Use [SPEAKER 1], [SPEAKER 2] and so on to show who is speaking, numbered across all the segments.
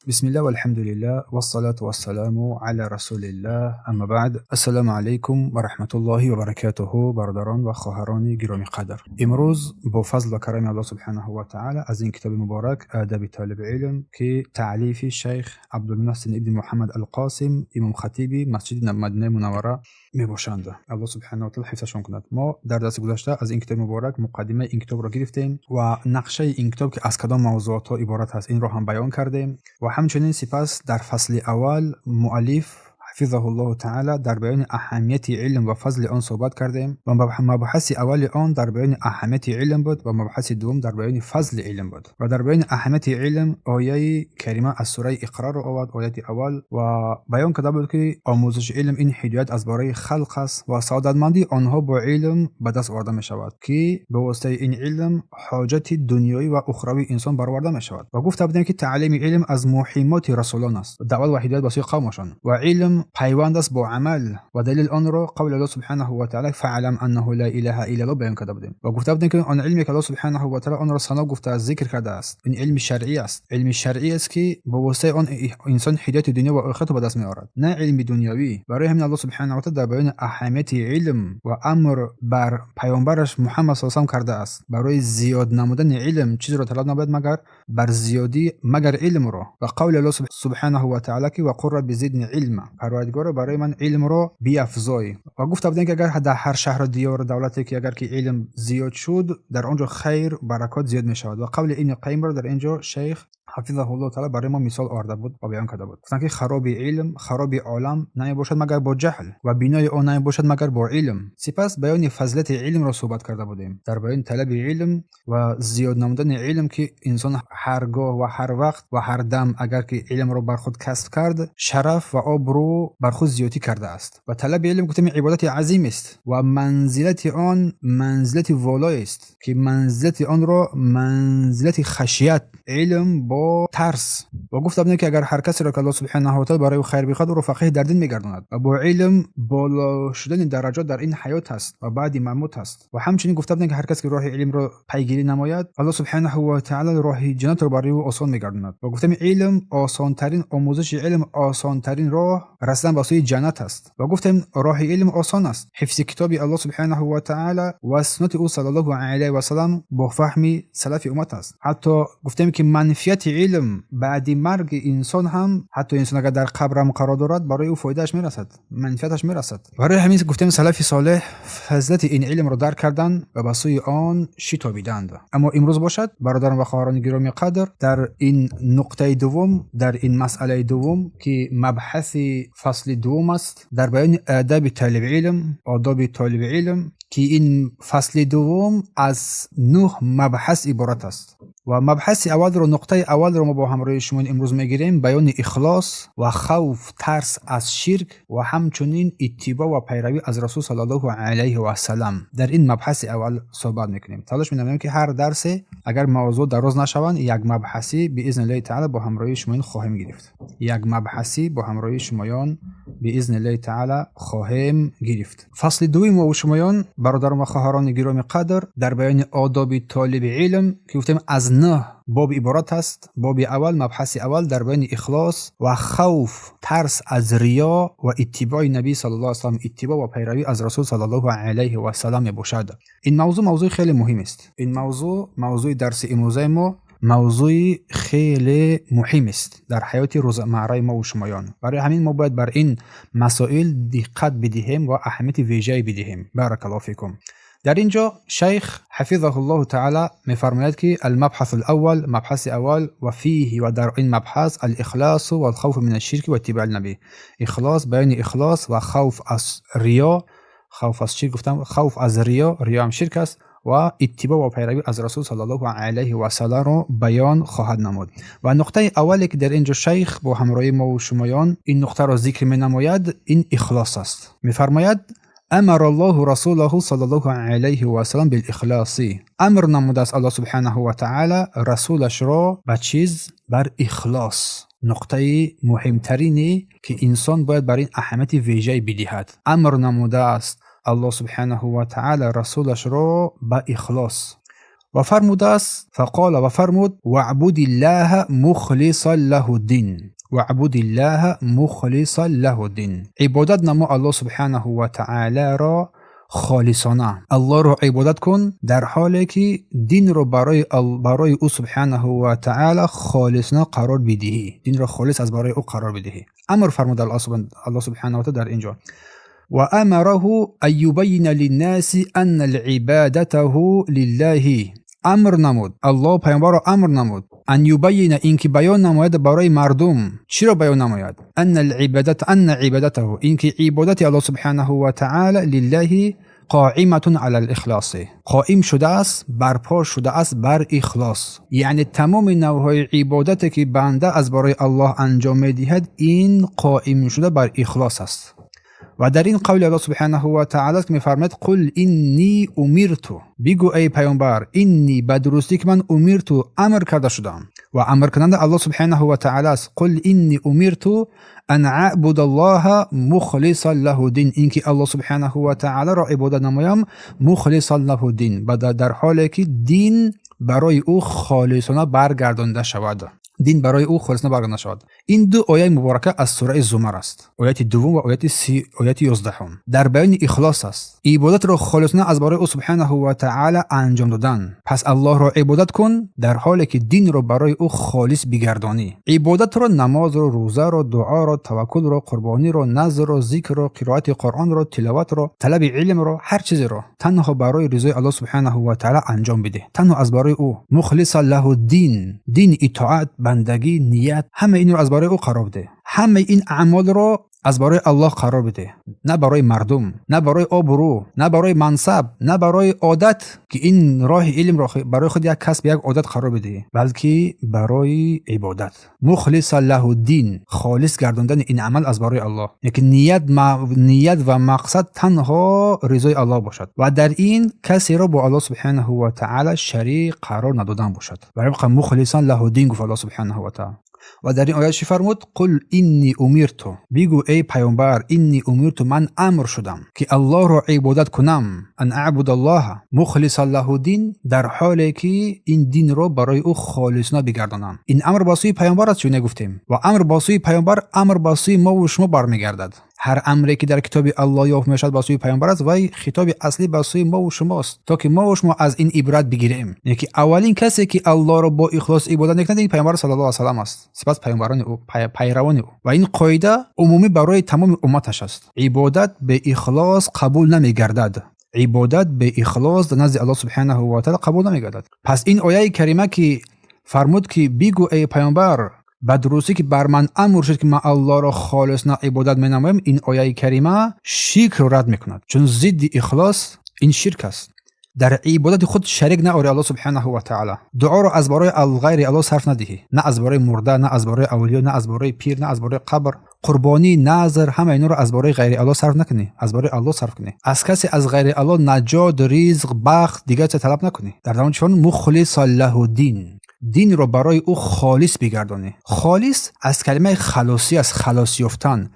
[SPEAKER 1] بسم الله والحمد لله والصلاة والسلام على رسول الله اما بعد. السلام علیکم و رحمت الله و برکاته. برادران و خواهران گرامی قدر، امروز با فضل و کرم الله سبحانه و تعالی از این کتاب مبارک ادب طالب علم که تعلیف شیخ عبدالمحسن ابن محمد القاسم امام خطیب مسجد مدینه منوره می باشند، الله سبحانه و تعالی حفظشون کند. ما در درس گذشته از این کتاب مبارک مقدمه این کتاب را گرفتیم و نقشه این کتاب که از کدام موضوعات عبارت است این را هم بیان کردیم و همچنین سپس در فصل اول مؤلف حفظه الله تعالی در بیان اهمیت علم و فضل آن صحبت کردیم و مبحث اول آن در بیان اهمیت علم بود و مبحث دوم در بیان فضل علم بود و در بیان اهمیت علم آیه کریمه از سوره اقرا را آورد، آیه اول، و بیان کرده بود که آموزش علم این هدایت از برای خلق است و سعادتمندی آنها با علم به دست آورده می شود که به واسطه این علم حاجت دنیایی و اخروی انسان برآورده می شود و گفته بودیم که تعلیم علم از مهمات رسولان است، دعوت و هدایت به سوی قومشان، و علم پیوند است با عمل و دلیل آن را قول الله سبحانه و تعالی فعلم انه لا اله الا الله بیان کرده بودیم و گفته بودیم که آن علمی که الله سبحانه و تعالی آن را ثنا گفته است، ذکر کرده است، این علم شرعی است. علم شرعی است که با واسطه آن انسان هدایت دنیا و آخرت به دست می آورد، نه علم دنیوی. برای همین الله سبحانه و تعالی در بیان اهمیت علم و امر بر پیامبرش محمد صلی الله علیه و کرده است برای زیاد نمودن علم چیزی را طلب نباید مگر بر زیادی مگر علم را، و قول الله سبحانه و تعالی که وقل رب زدنی علما، پروردگار برای من علم را بیافزای. و گفته بودن که اگر در هر شهر و دیار دولتی که اگر که علم زیاد شد در آنجا خیر برکات زیاد می شود. و قول این قیم را در اینجا شیخ حفظه الله تعالی برای ما مثال آورده بود و بیان کرده بود، گفتن که خراب علم، خراب عالم نمی باشد مگر با جهل و بینای آن نمی باشد مگر با علم. سپس بیان فضیلت علم را صحبت کرده بودیم در بیان طلب علم و زیاد نمودن علم که انسان هرگاه و هر وقت و هر دم اگر که علم را بر خود کسب کرد شرف و آبرو بر خود زیادی کرده است. و طلب علم گفتیم عبادت عظیم است و منزلت آن منزلت والای است که منزلت آن را منزلت خشیت، علم با ترس. و گفته بودیم که اگر هر کسی را که الله سبحانه و تعالی برای خیر بخواد او را فقیه در دین میگرداند و با علم بالا شدن درجات در این حیات است و بعد ممات است. و همچنین گفته بودیم که هر کسی که راه علم را پیگیری نماید الله سبحانه و تعالی راه جنت را برای او آسان میگرداند. و گفتیم علم آسان ترین آموزش علم آسان ترین راه رسیدن به سوی جنت است. و گفتیم راه علم آسان است، حفظ کتاب الله سبحانه و تعالی و سنت او صلی الله علیه و سلم با فهم سلف امت است. حتی گفتیم که منفیت علم بعد مرگ انسان هم، حتی انسان اگر در قبر هم قرار دارد برای او فایدهش میرسد، منفعتش میرسد. برای همین گفتیم سلف صالح فضیلت این علم را درک کردن و به سوی آن شتابیدند. اما امروز باشد برادران و خواهران گرامی قدر در این نقطه دوم، در این مسئله دوم که مبحث فصل دوم است در بیان آداب طالب علم، آداب طالب علم، که این فصل دوم از 9 مبحث عبارت است و مبحث اول رو، نقطه اول رو ما با همراه شما امروز میگیریم، بیان اخلاص و خوف ترس از شرک و همچنین اتباع و پیروی از رسول صلی الله علیه و سلم. در این مبحث اول صحبت میکنیم. تلاش می‌کنیم که هر درس اگر موضوع دراز نشوند یک مبحثی باذن الله تعالی با همراه شما خواهیم گرفت، یک مبحثی با همراه شمایان باذن الله تعالی خواهیم گرفت. فصل دوم و شمایان برادران و خواهران گرامی قدر در بیان آداب طالب علم که گفتیم از 9 باب عبارت است. باب اول، مبحث اول در بیان اخلاص و خوف ترس از ریا و اتباع نبی صلی الله علیه و سلم، اتباع و پیروی از رسول صلی الله علیه و سلم باشد. این موضوع خیلی مهم است. این موضوع درس امروزه ما موضوع خیلی مهم است در حیات روزمره ما و شمایان. برای همین ما باید بر این مسائل دقت بدهیم و اهمیت ویژه‌ای بدهیم. بارک الله فیکم. در اینجا شیخ حفظه الله تعالی می‌فرماید که المبحث الاول، مبحث اول، و فیه و در این مبحث الاخلاص و الخوف من الشرك و اتباع النبی. اخلاص، بیان اخلاص و خوف از ریا، خوف از شرک، گفتم خوف از ریا هم شرک است، و اتباع و پیروی از رسول صلی الله علیه و سلم را بیان خواهد نمود. و نقطه اولی که در اینجا شیخ با همراهی ما و شمایان این نقطه را ذکر می‌نماید این اخلاص است. می‌فرماید امر الله رسوله صلی الله علیه و سلم بالاخلاص، امر نموده است الله سبحانه و تعالی رسولش را به چیز؟ بر اخلاص. نقطه مهمترینی که انسان باید بر این اهمیت ویژه‌ای بدهد. امر نموده است الله سبحانه و تعالی رسولش را به اخلاص. و فرموده است فقال و فرمود واعبد الله مخلصا له الدین واعبد الله مخلصا له الدین. عبادت نما الله سبحانه و تعالی را خالصانه. الله را عبادت کن در حالی که دین را برای او سبحانه و تعالی خالصانه قرار بدهی. دین را خالص از برای او قرار بدهی. امر فرمود الله سبحانه و تعالی در اینجا و امره ان یبین للناس ان العبادته لله. امر نمود، الله پیامبر را امر نمود ان یبین، اینکه بیان نماید برای مردم. چرا بیان نماید؟ ان عبادته، اینکه عبادت الله سبحانه و تعالی لله قائمة علی الاخلاص، قائم شده است، برپا شده است بر اخلاص. یعنی تمام نوعهای عبادت که بنده از برای الله انجام می‌دهد این قائم شده بر اخلاص است. و در این قول الله سبحانه و تعالی که می‌فرماید قل انی امرت، بگو ای پیامبر انی بدرستی که من امرت امر کرده شدم و امر کننده الله سبحانه و تعالی است. قل انی امرت ان اعبد الله مخلصا له الدین، اینکه الله سبحانه و تعالی را عبادت نمایم مخلصا له الدین، در حالی که دین برای او خالصانه برگردانده شود. دین برای او خالصانه برگردانده شود. این دو آیه مبارکه از سوره زمر است، آیه دوم و آیه 11 در بیان اخلاص است. عبادت را خالصانه از برای او سبحانه و تعالی انجام دادن. پس الله را عبادت کن در حالی که دین را برای او خالص بگردانی. عبادت را، نماز را، روزه را، دعا را، توکل را، قربانی را، نذر را، ذکر را، قرائت قرآن را، تلاوت را، طلب علم را، هر چیز را تنها برای رضای الله سبحانه و تعالی انجام بده. تنها از برای او مخلص له الدین، دین، اطاعت، بندگی، نیت، همه این رو از برای او قرار بده. همه این اعمال رو از برای الله قرار بده، نه برای مردم، نه برای آبرو، نه برای منصب، نه برای عادت که این راه علم را برای خود یک کسب، یک عادت قرار بده، بلکه برای عبادت. مخلص له الدین، خالص گرداندن این عمل از برای الله، یعنی نیت و مقصد تنها رضای الله باشد و در این کسی را با الله سبحانه و تعالی شریک قرار ندادن باشد. برای مخلص له الدین گفت الله سبحانه و تعالی. و در این آیه چی فرمود؟ قل انی امرت، بگو ای پیامبر انی امرت، من امر شدم که الله را عبادت کنم، ان اعبد الله مخلصا له الدین، در حالی که این دین را برای او خالصانه بگردانم. این امر با سوی پیامبر است، چون نگفتیم، و امر با سوی پیامبر امر با سوی ما و شما برمیگردد. هر امری که در کتاب الله یافت میشد با سوی پیامبر است و خطاب اصلی با سوی ما و شماست، تا که ما و شما از این عبرت بگیریم. یعنی اولین کسی که الله را با اخلاص عبادت میکند این پیامبر صلی الله علیه و سلم است، سپس پیامبران او، پیروان او. و این قاعده عمومی برای تمام امتش است. عبادت به اخلاص قبول نمیگردد. عبادت به اخلاص در نزد الله سبحانه و تعالی قبول نمیگردد. پس این آیه کریمه که فرمود که بگو ای پیامبر بدرستی که بر من امر شد که من الله را خالصانه عبادت مینمایم، این آیه کریمه شرک را رد میکند، چون ضد اخلاص این شرک است. در عبادت خود شریک نآوری الله سبحانه و تعالی. دعا را از برای غیر الله صرف ندهی، نه از برای مرده، نه از برای اولیاء، نه از برای پیر، نه از برای قبر. قربانی، نذر، همه اینا رو از برای غیر الله صرف نکنی، از برای الله صرف کنی. از کسی از غیر الله نجات، رزق، بخت دیگه چه طلب نکنی. در زمان چون مخلص له الدین، دین رو برای او خالص بگردانی. خالص از کلمه خلاصی، از خلاص یافتن،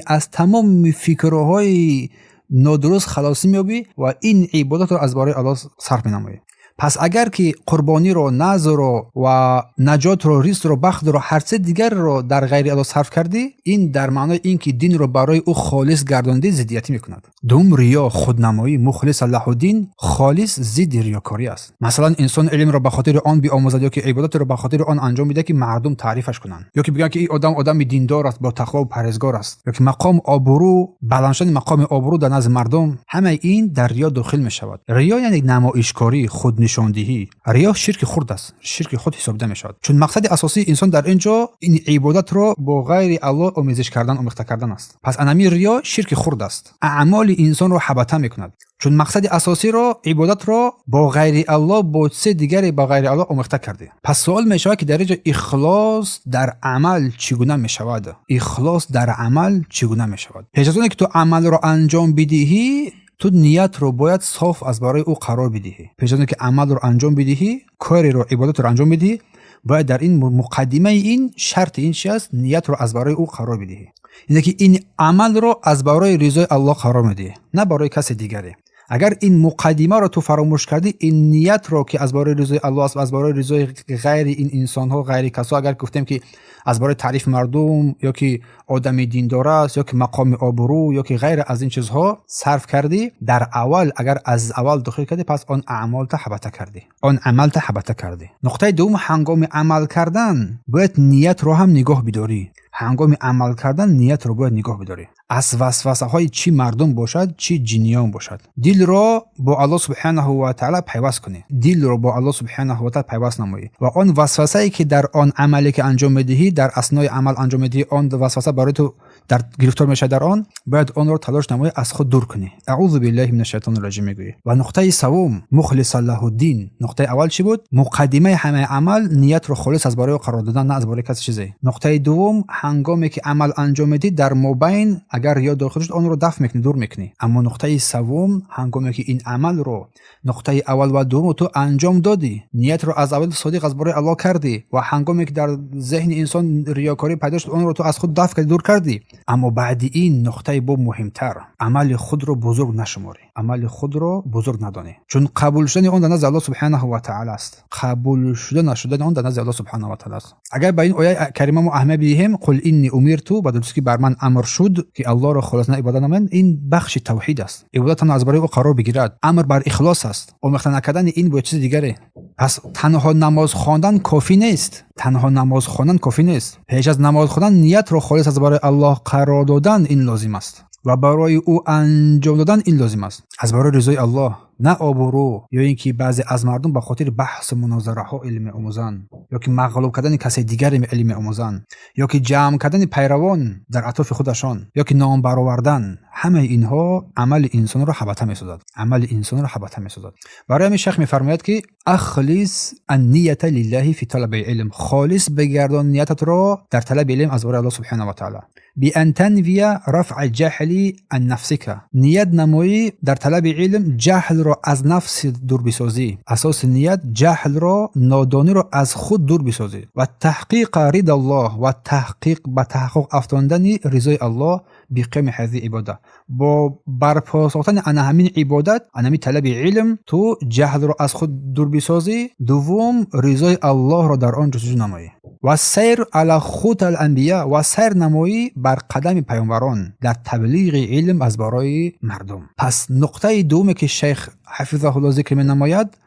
[SPEAKER 1] از تمام فکرهای نادرست خلاصی میابی و این عبادت رو از برای الله صرف مینمایی. پس اگر که قربانی رو، نذر رو و نجات رو، رزق رو، بخت رو، هر چیز دیگر رو در غیر الله صرف کردی، این در معنای این که دین رو برای او خالص گرداندی ضدیتی میکند. دوم ریا، خودنمایی. مخلص له الدین خالص ضد ریاکاری است. مثلا انسان علم رو به خاطر آن بیاموزد، یا که عبادت رو به خاطر آن انجام میده که مردم تعریفش کنن، یا که بگن که این آدم دیندار است، با تقوا و پرهیزگار است، یا که مقام آبرو، بلندشدن مقام آبرو در نزد مردم، همه این در ریا داخل میشود. ریا یعنی نمایشکاری، نشاندهی. ریا شرک خرد است، شرک خود حسابیده میشود، چون مقصد اساسی انسان در اینجا این عبادت رو با غیر الله آمیزش کردن، آمیخته کردن است. پس انمی ریا شرک خرد است، اعمال انسان رو حبطه میکند، چون مقصد اساسی رو، عبادت رو با غیر الله، با چیز دیگری با غیر الله آمیخته کرده. پس سوال میشود که در اینجا اخلاص در عمل چگونه میشود؟ اخلاص در عمل چگونه میشود؟ پیش از اون که تو عمل رو انجام بدهی، تو نیت رو باید صاف از برای او قرار بدهی. پیش از اینکه عمل رو انجام بدهی، کاری رو، عبادت رو انجام بدهی، باید در این مقدمه این شرط این چیز است، نیت رو از برای او قرار بدهی. یعنی که این عمل رو از برای رضای الله قرار میدهی، نه برای کسی دیگری. اگر این مقدمه رو تو فراموش کردی، این نیت رو که از برای رضای الله است و از برای رضای غیر این انسان ها، غیر کسا، اگر گفتیم که از برای تعریف مردم یا که آدمی دیندار است یا که مقام آبرو یا که غیر از این چیزها صرف کردی، در اول اگر از اول دخیل کردی، پس آن اعمال حبطه کردی، آن عمل حبطه کردی. نقطه دوم، هنگام عمل کردن باید نیت رو هم نگاه بداری. هنگام عمل کردن نیت رو باید نگاه بداری. از وسوسه های چی مردم باشد، چی جنیان باشد، دل رو با الله سبحانه و تعالی پیوست کنی، دل رو با الله سبحانه و تعالی پیوست نمایی و آن وسوسه ای که در آن عملی که انجام میدهی، در اثنای عمل انجام میدهی، آن وسوسه برای تو در گرفتار میشه در آن، باید آن رو تلاش نمایی از خود دور کنی. اعوذ بالله من الشیطان الرجیم میگویی. و نقطه سوم، مخلص له الدین. نقطه اول چی بود؟ مقدمه همه عمل نیت رو خالص از برای قرار دادن، نه از برای کسی چیزی. نقطه دوم، هنگامی که عمل انجام میدی در مابین اگر یاد داخل شد، آن رو دفع میکنی، دور میکنی. اما نقطه سوم، هنگامی که این عمل رو نقطه اول و دوم تو انجام دادی، نیت رو از اول صادق از برای الله کردی و هنگامی که در ذهن انسان ریاکاری پیدا شد، آن رو تو از خود دفع کردی، دور کردی. اما بعد این نقطه با مهمتر، عمل خود رو بزرگ نشماری، عمل خود رو بزرگ ندانی، چون قبول شدن آن در نزد الله سبحانه و تعالی است. قبول شدن نشدن آن در نزد الله سبحانه و تعالی است. اگر با این آیه کریمه ما اهمیت بدیم، قل انی امرت، بدونید که بر من امر شد که الله را خالص عبادت نمایم، این بخش توحید است. عبادت از برای او قرار بگیرد، امر بر اخلاص است. آمیخته نکردن این با چیز دیگره. پس تنها نماز خواندن کافی نیست، تنها نماز خواندن کافی نیست. پیش از نماز خواندن نیت رو خالص از برای الله قرار دادن این لازم است و برای او انجام دادن این لازم است، از برای رضای الله، نه آبرو یا اینکه بعضی از مردم به خاطر بحث مناظره ها علم آموزن، یا که مغلوب کردن کسی دیگری علم آموزن، یا که جمع کردن پیروان در اطراف خودشان، یا که نام برآوردن، همه اینها عمل انسان را حبطه می‌سازد، عمل انسان را حبطه می‌سازد. برای همین شیخ می‌فرماید که اخلص النیة لله فی طلب علم، خالص بگردان نیتت را در طلب علم از برای الله سبحانه و تعالی. بأن تنوی رفع الجهل عن نفسك، نیت نمایی در طلب علم جهل را از نفس دور بسازی. اساس نیت جهل را، نادانی را از خود دور بسازی. و تحقیق رضا الله، و تحقیق به تحقق افتاندن رضای الله بقیم هذه عبادت، با برپا ساختن ان همین عبادت، ان همین طلب علم، تو جهل را از خود دور بسازی. دوم، رضای الله را در آن جستجو نمایی. و سیر علی خط الانبیاء، و سیر نمایی بر قدم پیامبران در تبلیغ علم از برای مردم. پس نقطه دومی که شیخ حفظه الله ذکر می نماید،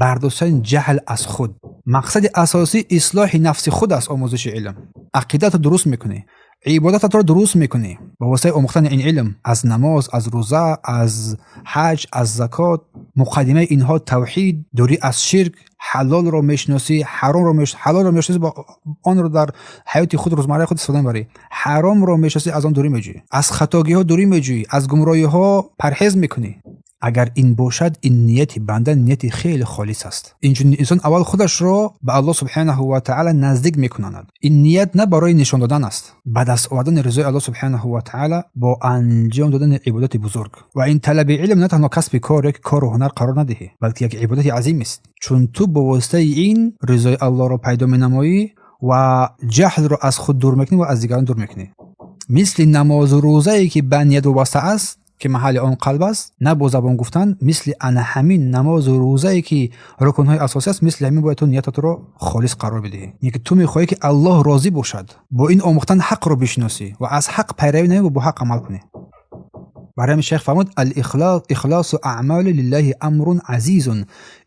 [SPEAKER 1] برداشتن جهل از خود. مقصد اساسی اصلاح نفس خود است. آموزش علم، عقیدت درست میکنی، عبادت رو درست میکنی با واسطه آموختن این علم، از نماز، از روزه، از حج، از زکات. مقدمه اینها توحید، دوری از شرک، حلال رو میشناسی، حرام رو میشناسی. حلال رو میشناسی، با آن رو در حیات خود روزمره خود استفاده میبری. حرام رو میشناسی، از آن دوری میجویی، از خطاگی ها دوری میجویی، از گمراهی ها پرهیز میکنی. اگر این باشد، این نیت بنده نیت خیلی خالص است. اینجوری انسان اول خودش رو به الله سبحانه و تعالی نزدیک میکناند. این نیت نه برای نشان دادن است، بعد از آوردن رضای الله سبحانه و تعالی با انجام دادن عبادت بزرگ. و این طلب علم نه تنها کسب کار یک کار و هنر قرار ندهی، بلکه یک عبادت عظیم است، چون تو با واسطه این رضای الله رو پیدا مینمایی و جهل رو از خود دور میکنی و از دیگران دور میکنی. مثل نماز و روزه ای که به نیت وابسته است که محل آن قلب است، نه با زبان گفتن. مثل ان همین نماز و روزه ای که رکن‌های اساسی است، مثل همین باید تو نیتت رو خالص قرار بدهی. یعنی تو میخوای که الله راضی باشد، با این آموختن حق رو بشناسی و از حق پیروی نمی و با حق عمل کنی. برای همین شیخ فرمود اخلاص اعمال لله امر عزیز،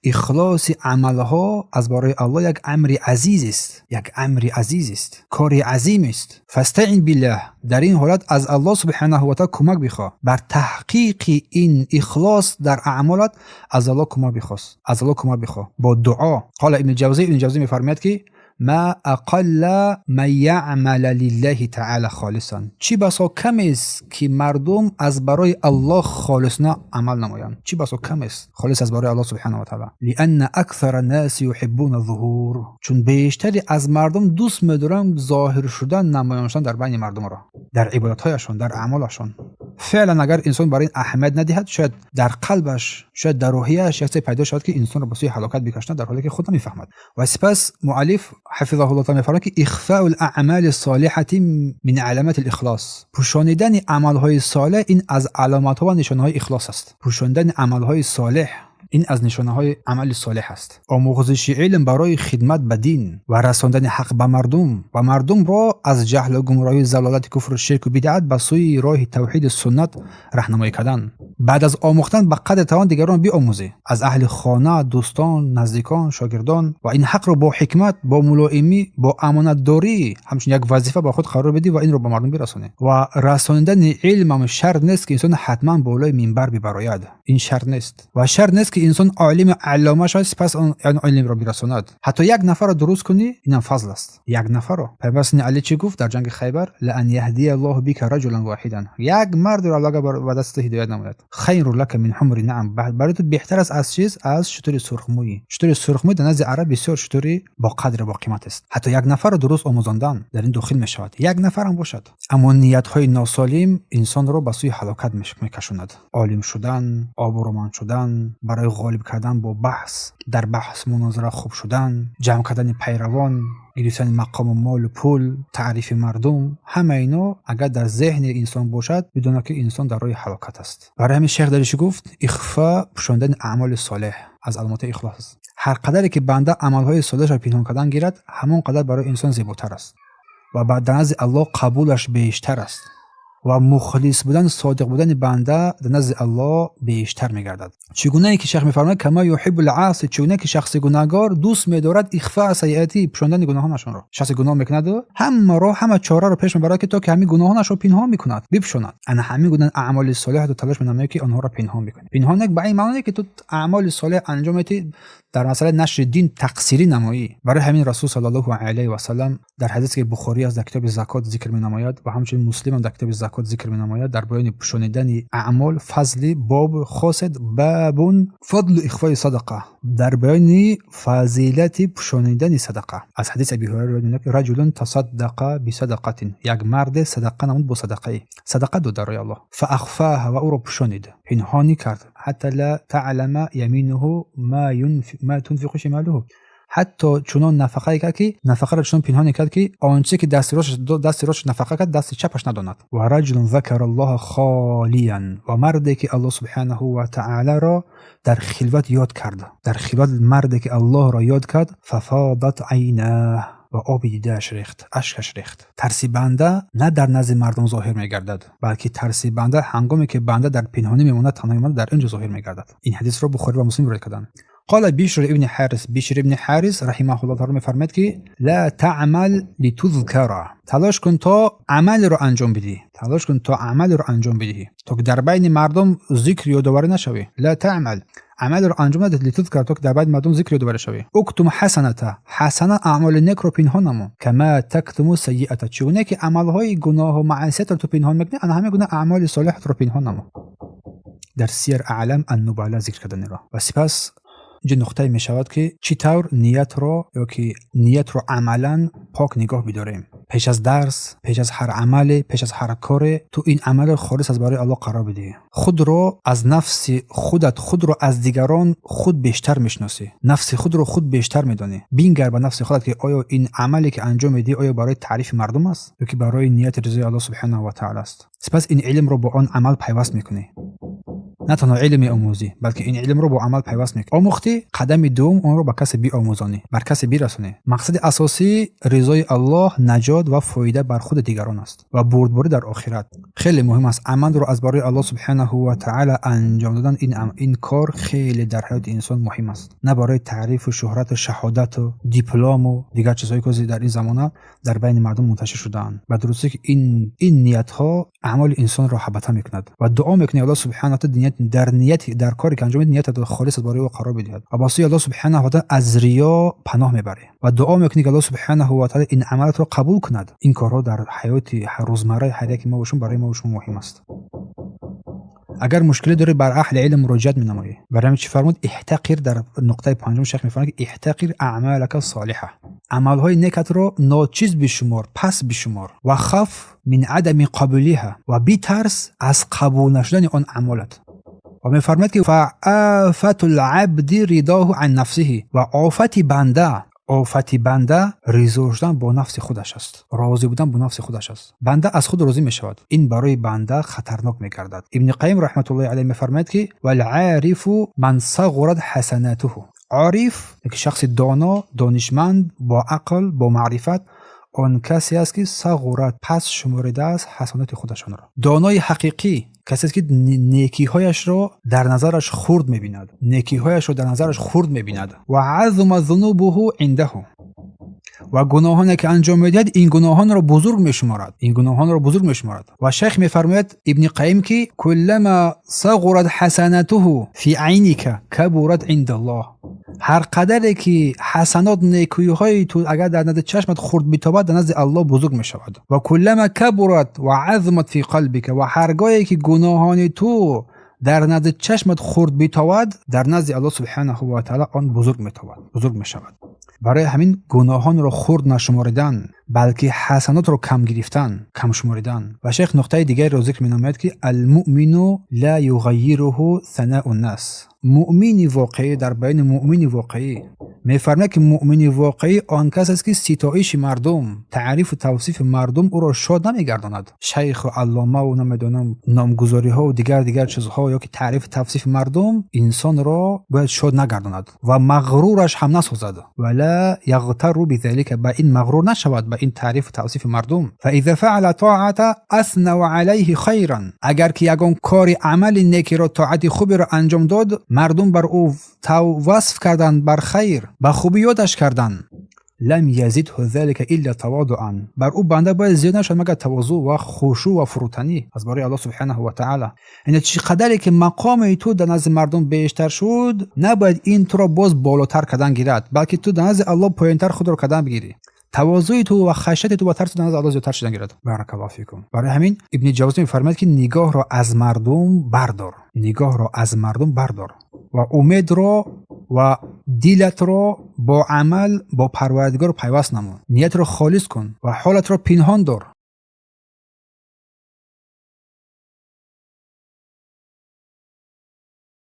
[SPEAKER 1] اخلاص عملها از برای الله یک امر عزیز است، یک امر عزیز است، کار عظیم است. فاستعن بالله، در این حالت از الله سبحانه و تعالی کمک بخواه بر تحقیق این اخلاص در اعمالات. از الله کمک بخواه، از الله کمک بخواه با دعا. قال ابن جوزی میفرماید که ما اقل من یعمل لله تعالی خالصا، چی بسا کم است که مردم از برای الله خالصانه عمل نمایند. چی بسا کم است خالص از برای الله سبحانه و تعالی. لان اکثر الناس یحبون الظهور، چون بیشتری از مردم دوست می‌دارن ظاهر شدن، نمایان شدن در بین مردم را، در عبادت‌هایشان، در اعمالشان. فعلا اگر انسان برای این اهمیت ندهد، شاید در قلبش، شاید در روحیش یک چیز پیدا شود که انسان را به سوی هلاکت بکشاند، در حالی که خود نمیفهمد. و سپس مؤلف حفظه الله تعالی می‌فرماید که اخفاء الاعمال الصالحه من علامات الاخلاص، پوشانیدن عمل‌های صالح این از علامت‌ها و نشانه‌های اخلاص است. پوشاندن عمل‌های صالح این از نشانه‌های عمل صالح است. آموزش علم برای خدمت به دین و رساندن حق به مردم و مردم را از جهل و گمراهی، ضلالت، کفر و شرک و بدعت به سوی راه توحید و سنت راهنمایی کردن. بعد از آموختن به قدر توان دیگران بیاموزی، از اهل خانه، دوستان، نزدیکان، شاگردان، و این حق را با حکمت، با ملایمی، با امانتداری همچون یک وظیفه با خود قرار بدی و این را به مردم برسانی. و رساندن علم هم شرط نیست که انسان حتما بالای منبر ببراید. این شرط نیست. و شرط نیست که انسان عالم علامه شد پس اون علم را برساند. حتی یک نفر را درست کنی اینم فضل است. یک نفر را. پیامبر علی چی گفت در جنگ خیبر؟ لئن یهدی الله بک رجلا واحدا، یک مرد را الله به دست هدایت نماید، خیر لک من حمر نعم، برای تو بهتر است از چیز، از شتر سرخمویی. شتر سرخمویی در نزد عرب بسیار شتری با قدر با قیمت است. حتی یک نفر را درست آموزاندن در این داخل میشود، یک نفر هم باشد. اما نیت های ناسالم انسان را به سوی هلاکت میکشاند. عالم شدن، آبرومند شدن، برای غالب کردن با بحث، در بحث مناظره خوب شدن، جمع کردن پیروان، گرفتن مقام و مال و پول، تعریف مردم، همه اینا اگر در ذهن انسان باشد بدونه که انسان در راه هلاکت است. برای همین شیخ دریچی گفت اخفاء، پوشاندن اعمال صالح از علامات اخلاص است. هر قدری که بنده عملهای صالح را پنهان کردن گیرد، همون قدر برای انسان زیباتر است و بعد نزد الله قبولش بیشتر است و مخلص بودن، صادق بودن بنده در نزد الله بیشتر میگردد. چگونه ای که شیخ میفرماید کما یحب العاصی، چگونه که شخص گناهکار دوست می‌دارد اخفاء سیئاتی، پوشاندن گناهانشان را. شخص گناه میکند و همه چاره را پیش میبرد که تا که همین گناهانش را پنهان میکند، بپوشاند. انا همین گونه اعمال صالح رو تلاش می‌نماید که آنها را پنهان بکنی. پنهان یک به این معنی که تو اعمال صالح انجام میدی در مسئله نشر دین تقصیری نمایی. برای همین رسول صلی الله علیه و سلم در حدیث که بخاری از در کتاب زکات ذکر می‌نماید و همچنین مسلم هم در کتاب زکات ذکر می‌نماید، در بیان پوشانیدن اعمال فضل باب خاص باب فضل اخفاء صدقه، در بیان فضیلت پوشانیدن صدقه. از حدیث ابی هریره روایت که رجل تصدق بصدقه، یک مرد صدقه نمود با صدقه، صدقه دو در راه الله، فاخفاها و او را پوشانید، پنهانی کرد، حتی لا تعلم یمینه ما تنفق شماله، حتی چنان نفقه کرد که نفقه را چنان پنهانی کرد که آنچه که دست راست نفقه کرد دست چپش نداند. و رجل ذکر الله خالیا، و مردی که الله سبحانه و تعالی را در خلوت یاد کرد، در خلوت مردی که الله را یاد کرد، ففاضت عینه، و آب دیده‌اش ریخت، اشکش ریخت. ترس بنده نه در نزد مردم ظاهر می‌گردد، بلکه ترس بنده هنگامی که بنده در پنهانی میماند، تنهایی در اینجا ظاهر می‌گردد. این حدیث را بخاری و مسلم روایت کردند. قال بشر ابن حارث رحمه الله تعالی می‌فرماید که لا تعمل لتذكر، تلاش کن تا عمل رو انجام بدی، تلاش کن تا عمل رو انجام بدی تا که در بین مردم ذکر یادآوری نشوی. لا تعمل، عمل رو انجام بده لتذكر، تا که در بین مردم ذکر یادآوری شوی. اکتم حسنه، اعمال نیک رو پنهان نما، کما تکتم سیئه، چونه که عمل‌های گناه و معصیت رو تو پنهان می‌کنی، انا همه گونه اعمال صالح رو پنهان نما. در سیر اعلام النبلا ذکر کردن را. و سپس اینجا نقطه می شود که چطور نیت رو یا که نیت رو عملا پاک نگاه بداریم. پیش از درس، پیش از هر عمل، پیش از هر کار، تو این عمل خالص از برای الله قرار بدی. خود رو از نفس خودت، خود رو از دیگران خود بیشتر میشناسی، نفس خود رو خود بیشتر میدانی. بینگر به نفس خودت که آیا این عملی که انجام میدی آیا برای تعریف مردم است یا که برای نیت رضای الله سبحانه و تعالی است. سپس این علم رو با آن عمل پیوست میکنی. نه تنها علم آموزی بلکه این علم رو با عمل پیوست میکنی. آموختی، قدم دوم اون رو به کسی بیاموزانی، بر کسی برسانی. مقصد اساسی رضای الله، نجات و فایده بر خود دیگران است و بردباری در آخرت. خیلی مهم است عمل رو از برای الله سبحانه و تعالی انجام دادن. این کار خیلی در حیات انسان مهم است، نه برای تعریف و شهرت و شهادت و دیپلم و دیگر چیزایی که در این زمانه در بین مردم منتشر شده‌اند. و درسته که این نیت ها اعمال انسان را حبطه میکند و دعا میکنه الله سبحانه و تعالی در کاری که انجام میدی نیت خالص برای او قرار بدهد و واسه الله سبحانه و تعالی از ریا پناه میبره و دعا میکنه که الله سبحانه و تعالی این عملات را قبول کند. این کارها در حیات روزمره هر یک ما باشون برای ما باشون مهم است. اگر مشکلی داره بر اهل علم مراجعت می‌نمایی. برای چی فرمود احتقر، در نقطه پنجم شیخ می‌فرماید که احتقر اعمالک الصالحه، عملهای نیکت را ناچیز بشمار، پس بشمار. و خف من عدم قبولیها، و بی‌ترس از قبول نشدن آن اعمالت. و می‌فرماید که فآفت العبد رضاه عن نفسه، و آفت بنده رضا شدن با نفس خودش است، راضی بودن با نفس خودش است. بنده از خود راضی می‌شود، این برای بنده خطرناک می‌گردد. ابن قیم رحمت الله علیه می‌فرماید که والعارف من صغرت حسناته. عارف یک شخص دانا، دانشمند، با عقل، با معرفت، آن کسی است که صغرت پس شمرده است حسنات خودشان را. دانای حقیقی کسی است که نیکی‌هایش را در نظرش خرد می‌بیند، و عظم ذنوبه عنده، و گناهانی که انجام می‌دهد این گناهان را بزرگ می‌شمارد. و شیخ می‌فرماید ابن قیم که کلما صغرت حسناته فی عینک کبرت عند الله. هر قدری که حسنات نیکی‌های تو اگر در نظر چشمت خرد بتابد در نزد الله بزرگ می‌شود. و کلما کبرت و عظمت فی قلبک، و هرگاهی که گناهان تو در نزد چشمت خرد بتابد در نزد الله سبحانه و تعالی آن بزرگ می‌شود. برای همین گناهان را خرد نشمردن بلکه حسنات را کم شمردن. و شیخ نقطه دیگر را ذکر می‌نماید که المؤمن لا یغیره ثناء الناس. مؤمن واقعی در بین مؤمن واقعی می‌فرماید که مؤمن واقعی آن کس است که ستایش مردم، تعریف و توصیف مردم او را شاد نمی‌گرداند. شیخ و علامه و نمی‌دانم نامگذاری‌ها و دیگر چیزها یا که تعریف توصیف مردم انسان را باید شاد نگرداند و مغرورش هم نسازد. ولا یغتر بذلك، با این مغرور نشود با این تعریف و توصیف مردم. فاذا فعل طاعت اثنوا علیه خیرا، اگر که یگان کار عمل نیکی را طاعت خوبی را انجام داد مردم بر او وصف کردند بر خیر، با خوبی یادش کردند، لم یزده ذلك الا تواضعا، بر او بنده باید زیاد نشد مگر تواضع و خشوع و فروتنی از برای الله سبحانه و تعالی. یعنی چه قدری که مقام تو در نزد مردم بیشتر شد نباید این تو را باز بالاتر کردن گیرد، بلکه تو در نزد الله پایینتر خود را کردن بگیری. تواضع تو و خشیت تو و ترس تو در نزد الله زیادتر شدن گیرد. بارک الله فیکم. برای همین ابن جوزی می‌فرماید که نگاه را از مردم بردار و امید را و دلت را با عمل با پروردگار پیوست نما. نیت را خالص کن و حالت را پنهان دار